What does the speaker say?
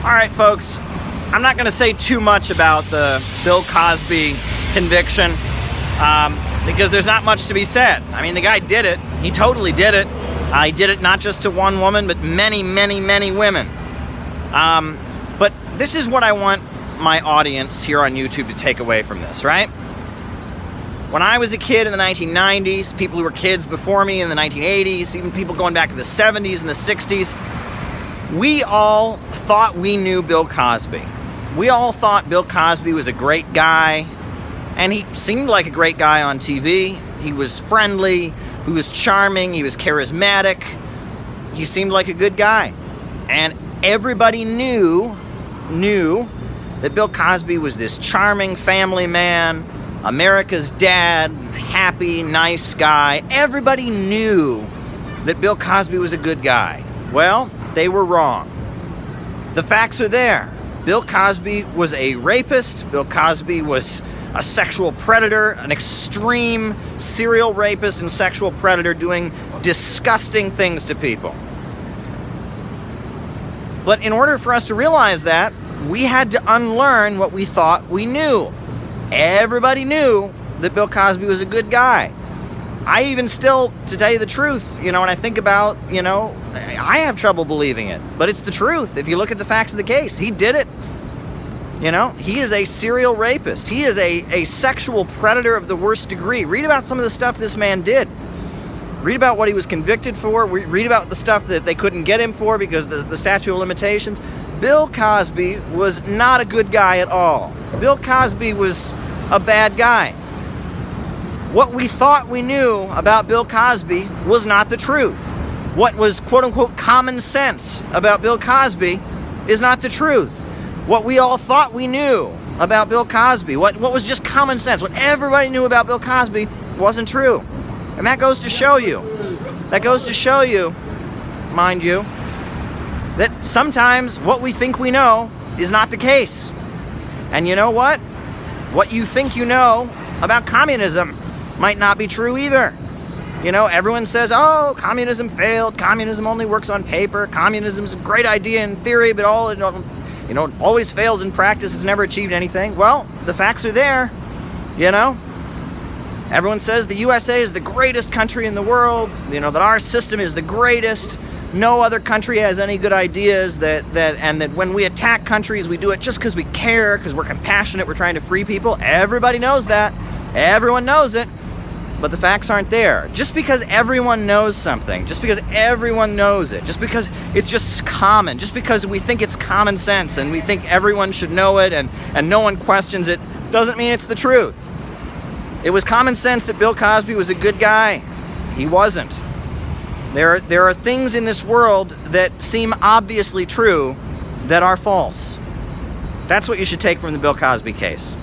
All right, folks, I'm not going to say too much about the Bill Cosby conviction because there's not much to be said. I mean, the guy did it. He totally did it. He did it not just to one woman, but many, many, many women. But this is what I want my audience here on YouTube to take away from this, right? When I was a kid in the 1990s, people who were kids before me in the 1980s, even people going back to the 70s and the 60s, we all thought we knew Bill Cosby. We all thought Bill Cosby was a great guy, and he seemed like a great guy on TV. He was friendly, he was charming, he was charismatic. He seemed like a good guy. And everybody knew that Bill Cosby was this charming family man, America's dad, happy, nice guy. Everybody knew that Bill Cosby was a good guy. Well, they were wrong. The facts are there. Bill Cosby was a rapist. Bill Cosby was a sexual predator, an extreme serial rapist and sexual predator doing disgusting things to people. But in order for us to realize that, we had to unlearn what we thought we knew. Everybody knew that Bill Cosby was a good guy. I even still, to tell you the truth, when I think about, I have trouble believing it. But it's the truth. If you look at the facts of the case, he did it. He is a serial rapist. He is a sexual predator of the worst degree. Read about some of the stuff this man did. Read about what he was convicted for. Read about the stuff that they couldn't get him for because the statute of limitations. Bill Cosby was not a good guy at all. Bill Cosby was a bad guy. What we thought we knew about Bill Cosby was not the truth. What was quote-unquote common sense about Bill Cosby is not the truth. What we all thought we knew about Bill Cosby, what was just common sense, what everybody knew about Bill Cosby wasn't true. And that goes to show you, mind you, that sometimes what we think we know is not the case. And you know what? What you think you know about communism might not be true either. Everyone says, oh, communism failed. Communism only works on paper. Communism's a great idea in theory, but it always fails in practice. It's never achieved anything. Well, the facts are there, Everyone says the USA is the greatest country in the world, that our system is the greatest. No other country has any good ideas and that when we attack countries, we do it just because we care, because we're compassionate, we're trying to free people. Everybody knows that. Everyone knows it. But the facts aren't there. Just because everyone knows something, just because everyone knows it, just because it's just common, just because we think it's common sense and we think everyone should know it and no one questions it, doesn't mean it's the truth. It was common sense that Bill Cosby was a good guy. He wasn't. There are things in this world that seem obviously true that are false. That's what you should take from the Bill Cosby case.